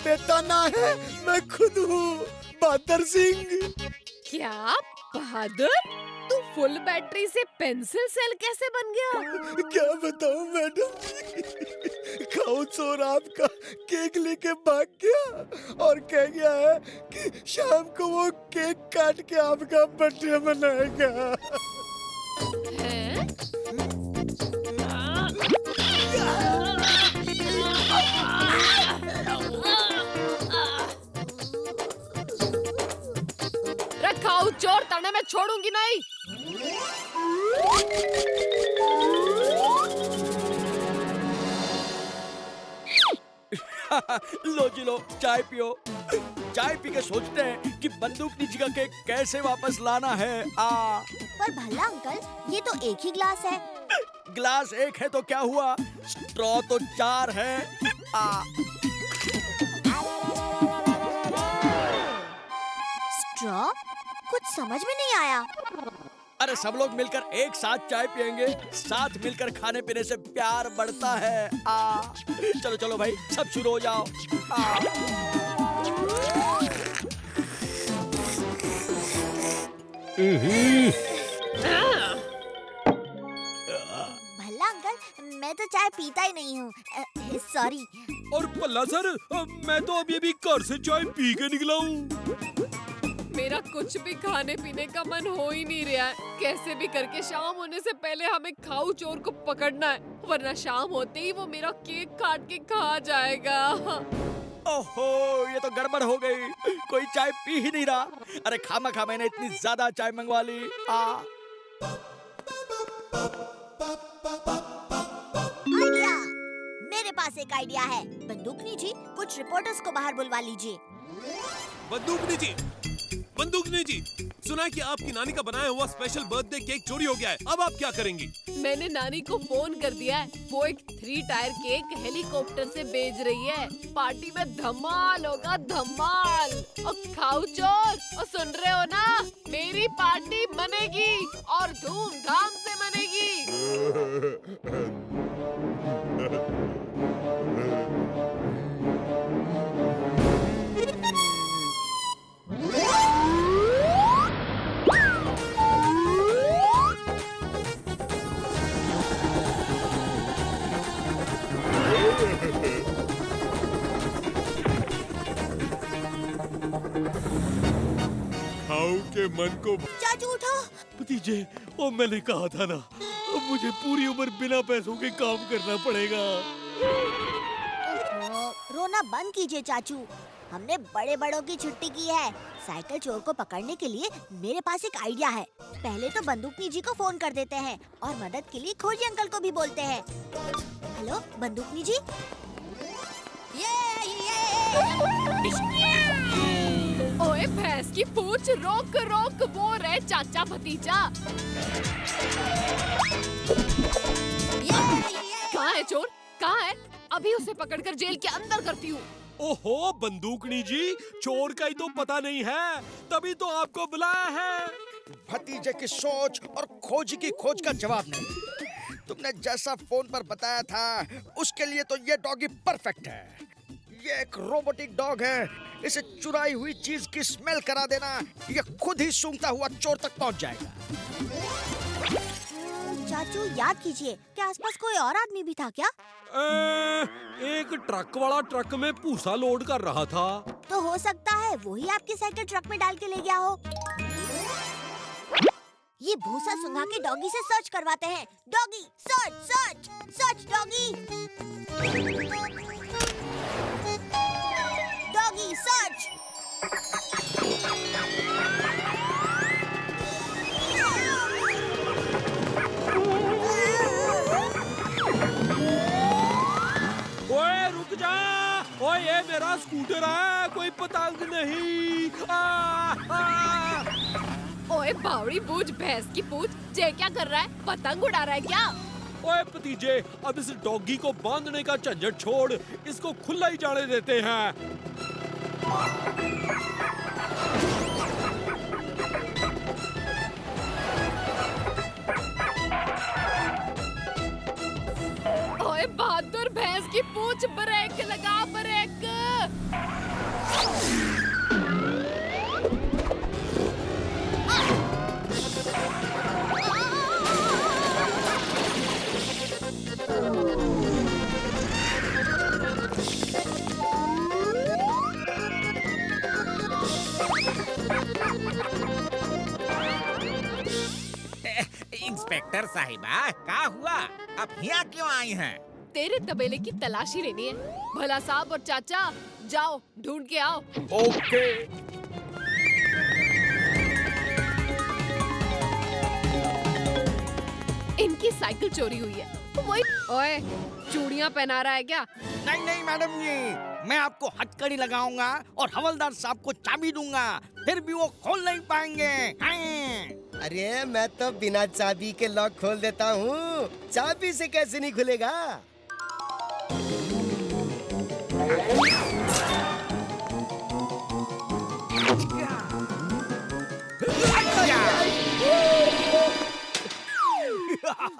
बेटा ना है, मैं खुद हूँ बहादुर सिंह। क्या बहादुर? तू फुल बैटरी से पेंसिल सेल कैसे बन गया? क्या बताऊं मैडम जी, खाऊ चोर आपका केक लेके भाग गया और कह गया है कि शाम को वो केक काट के आपका बर्थडे मनाएगा। हैं? रखाऊ चोर, तने मैं छोड़ूंगी नहीं। लो जी लो, चाय पियो। चाय पी के सोचते हैं कि बंदूकनी जी का केक कैसे वापस लाना है। पर भला अंकल, ये तो एक ही ग्लास है। ग्लास एक है तो क्या हुआ, स्ट्रॉ तो 4 है। स्ट्रॉ? कुछ समझ में नहीं आया। अरे सब लोग मिलकर एक साथ चाय पियेंगे, साथ मिलकर खाने पीने से प्यार बढ़ता है। चलो चलो भाई, सब शुरू हो जाओ। भला अंकल, मैं तो चाय पीता ही नहीं हूँ। सॉरी। और पल्ला सर, मैं तो अभी अभी घर से चाय पी के निकला हूँ। मेरा कुछ भी खाने पीने का मन हो ही नहीं रहा है। कैसे भी करके शाम होने से पहले हमें खाऊ चोर को पकड़ना है, वरना शाम होते ही वो मेरा केक काट के खा जाएगा। ओहो, ये तो गड़बड़ हो गई, कोई चाय पी ही नहीं रहा। अरे खामा खा मैंने इतनी ज्यादा चाय मंगवा ली। आइडिया! मेरे पास एक आइडिया है। बंदूकनी जी, कुछ रिपोर्टर्स को बाहर बुलवा लीजिए। बंदूकनी जी, सुना है कि आपकी नानी का बनाया हुआ स्पेशल बर्थडे केक चोरी हो गया है। अब आप क्या करेंगी? मैंने नानी को फोन कर दिया है, वो एक 3 टायर केक हेलीकॉप्टर से भेज रही है। पार्टी में धमाल होगा, धमाल। और खाऊ चोर, और सुन रहे हो ना, मेरी पार्टी मनेगी और धूमधाम से मनेगी। खाऊ के मन को। चाचू उठो। भतीजे, ओ मैंने कहा था ना, अब मुझे पूरी उम्र बिना पैसों के काम करना पड़ेगा। रोना बंद कीजिए चाचू, हमने बड़े बड़ों की छुट्टी की है। साइकिल चोर को पकड़ने के लिए मेरे पास एक आइडिया है। पहले तो बंदूकनी जी को फोन कर देते हैं और मदद के लिए खोजी अंकल को भी बोलते हैं। हेलो बंदूकनी जी। ओए भैंस की पूंछ, रोक रोक, वो रहे चाचा भतीजा। कहाँ है चोर, कहाँ है? अभी उसे पकड़कर जेल के अंदर करती हूँ। ओहो बंदूकनी जी, चोर का ही तो पता नहीं है, तभी तो आपको बुलाया है। भतीजे की सोच और खोजी की खोज का जवाब नहीं। तुमने जैसा फोन पर बताया था, उसके लिए तो ये डॉगी परफेक्ट है। ये एक रोबोटिक डॉग है। इसे चुराई हुई चीज की स्मेल करा देना, ये खुद ही सूंघता हुआ चोर तक पहुंच जाएगा। चाचू याद कीजिए, क्या आसपास कोई और आदमी भी था क्या? एक ट्रक वाला ट्रक में भूसा लोड कर रहा था। तो हो सकता है वही आपकी साइकिल ट्रक में डाल के ले गया हो। ये भूसा सुंघा के डॉगी से सर्च करवाते हैं। Doggy search, search, search doggy. Doggy search. ओए रुक जा, ओए ये मेरा स्कूटर है, कोई पतंग नहीं। ओए बावड़ी बूझ, भैंस की पूछ, जे क्या कर रहा है? पतंग उड़ा रहा है क्या? ओए भतीजे, अब इस डॉगी को बांधने का झंझट छोड़, इसको खुला ही जाने देते हैं। ओए बहादुर, भैंस की पूछ, ब्रेक लगा, ब्रेक। इंस्पेक्टर साहिबा, क्या हुआ? आप यहाँ क्यों आई हैं? तेरे तबेले की तलाशी लेनी है। भला साहब और चाचा, जाओ ढूंढ के आओ। ओके। इनकी साइकिल चोरी हुई है। वही ओए, चूड़ियां पहना रहा है क्या? नहीं नहीं मैडम जी, मैं आपको हथकड़ी लगाऊंगा और हवलदार साहब को चाबी दूंगा, फिर भी वो खोल नहीं पाएंगे। हाँ। अरे मैं तो बिना चाबी के लॉक खोल देता हूँ, चाबी से कैसे नहीं खुलेगा?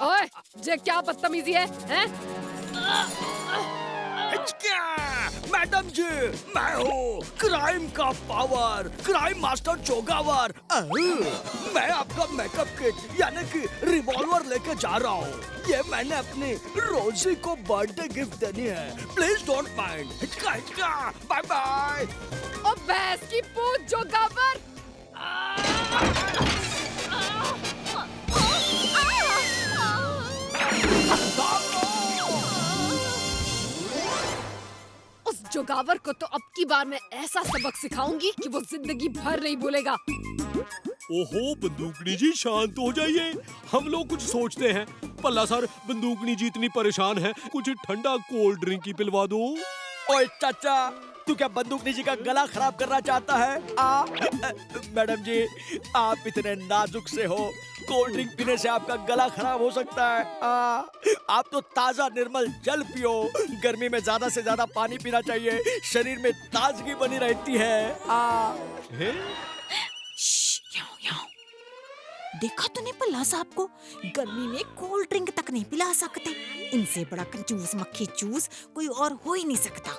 ओए, ये क्या बदतमीजी है? हैं? मैडम जी, मैं हूँ क्राइम का पावर, क्राइम मास्टर जोगावर। मैं आपका मेकअप किट यानी कि रिवॉल्वर लेके जा रहा हूँ। ये मैंने अपनी रोजी को बर्थडे गिफ्ट देनी है, प्लीज डोंट माइंड। हिचका हिचका, बाय बाय। ओ भैंस की पूंछ जोगावर! उस जोगावर को तो अब की बार मैं ऐसा सबक सिखाऊंगी कि वो जिंदगी भर नहीं भूलेगा। ओहो बंदूकनी जी, शांत हो जाइए। हम लोग कुछ सोचते हैं। पल्ला सर, बंदूकनी जी इतनी परेशान है, कुछ ठंडा कोल्ड ड्रिंक ही पिलवा दो। ओए चाचा, तू क्या बंदूकनी जी का गला खराब करना चाहता है? मैडम जी, आप इतने नाजुक से हो, कोल्ड ड्रिंक पीने से आपका गला खराब हो सकता है। आप तो ताजा निर्मल जल पियो। गर्मी में ज्यादा से ज्यादा पानी पीना चाहिए, शरीर में ताजगी बनी रहती है। देखा तूने पल्ला साहब को? गर्मी में कोल्ड ड्रिंक तक नहीं पिला सकते। इनसे बड़ा कंजूस मक्खी चूस कोई और हो ही नहीं सकता।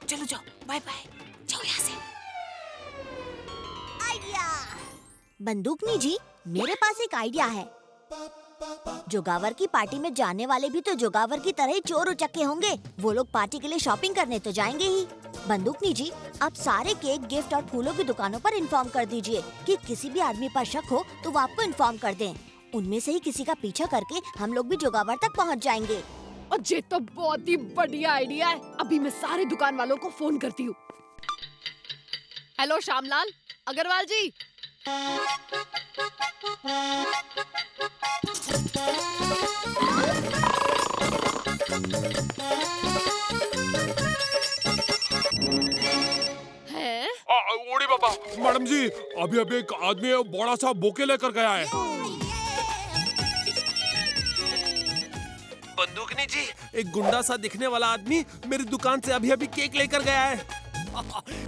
चलो जाओ, बाय बाय, जाओ यहाँ से। आइडिया! बंदूकनी जी, मेरे पास एक आइडिया है। जोगावर की पार्टी में जाने वाले भी तो जोगावर की तरह ही चोर उचक्के होंगे। वो लोग पार्टी के लिए शॉपिंग करने तो जाएंगे ही। बंदूकनी जी, आप सारे केक, गिफ्ट और फूलों की दुकानों पर इन्फॉर्म कर दीजिए कि किसी भी आदमी पर शक हो तो वो आपको इन्फॉर्म कर दें। उनमें से ही किसी का पीछा करके हम लोग भी जोगावर तक पहुंच जाएंगे। और ये तो बहुत ही बढ़िया आइडिया है। अभी मैं सारे दुकान वालों को फोन करती हूँ। हेलो श्यामलाल, अग्रवाल जी। है? ओड़ी बाबा, मैडम जी, अभी अभी एक आदमी बड़ा सा बोके लेकर गया है। बंदूकनी जी, एक गुंडा सा दिखने वाला आदमी मेरी दुकान से अभी अभी केक लेकर गया है।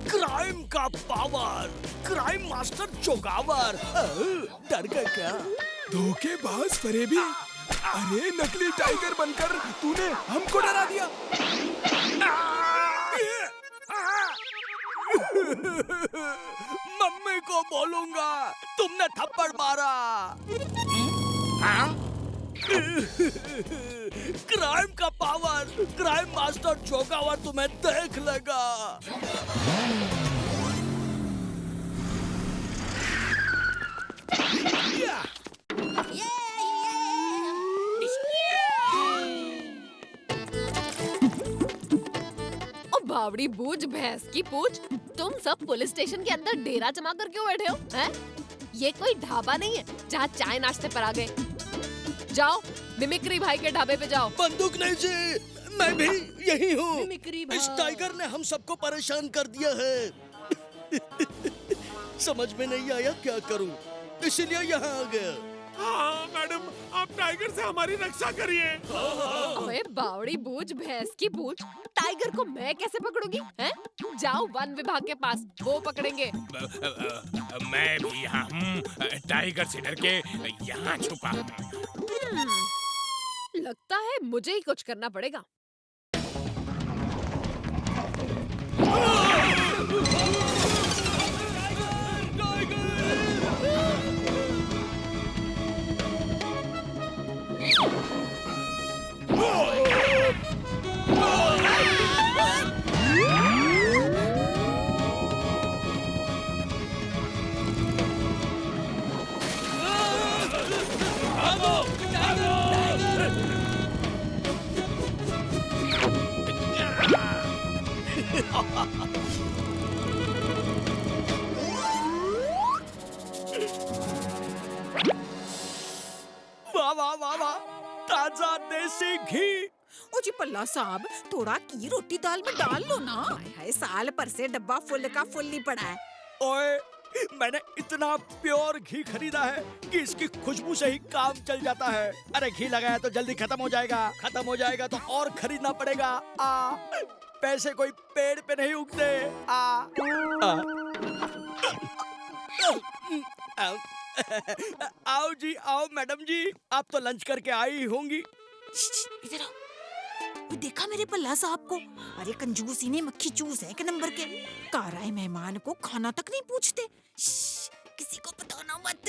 क्राइम का पावर, क्राइम मास्टर जोगावर। डर गए क्या? धोखेबाज फरेबी! अरे नकली टाइगर बनकर तूने हमको डरा दिया। मम्मी को बोलूंगा तुमने थप्पड़ मारा। क्राइम का पावर, क्राइम मास्टर जोगावर तुम्हें देख लेगा। बावड़ी बूझ, भैंस की पूछ, तुम सब पुलिस स्टेशन के अंदर डेरा जमा कर क्यों बैठे हो? हैं? ये कोई ढाबा नहीं है जहाँ चाय नाश्ते पर आ गए। जाओ मिमिक्री भाई के ढाबे पे जाओ। बंदूक नहीं जी, मैं भी यही हूँ। इस टाइगर ने हम सबको परेशान कर दिया है। समझ में नहीं आया क्या करूँ, इसीलिए यहाँ आ गया। हाँ मैडम, आप टाइगर से हमारी रक्षा करिए। अबे बावड़ी बूझ, भैंस की पूछ, टाइगर को मैं कैसे पकड़ूंगी? हैं? जाओ वन विभाग के पास, वो पकड़ेंगे। मैं भी यहाँ हूँ, टाइगर से डर के यहाँ छुपा हूँ। लगता है मुझे ही कुछ करना पड़ेगा। वाह वाह वाह वाह, ताजा देसी घी। ओ जी पल्ला साहब, थोड़ा घी रोटी दाल में डाल लो ना। हाय हाय, साल पर से डब्बा फुल का फुल ही पड़ा है। ओए, मैंने इतना प्योर घी खरीदा है कि इसकी खुशबू से ही काम चल जाता है। अरे घी लगाया तो जल्दी खत्म हो जाएगा, खत्म हो जाएगा तो और खरीदना पड़ेगा। पैसे कोई पेड़ पे नहीं उगते। आओ जी, आओ मैडम जी, आप तो लंच करके आई होंगी। इधर आओ। वो देखा मेरे पल्ला साहब को? अरे कंजूस ही ने मक्खी चूस है एक नंबर के। कार आए मेहमान को खाना तक नहीं पूछते। किसी को बताना मत।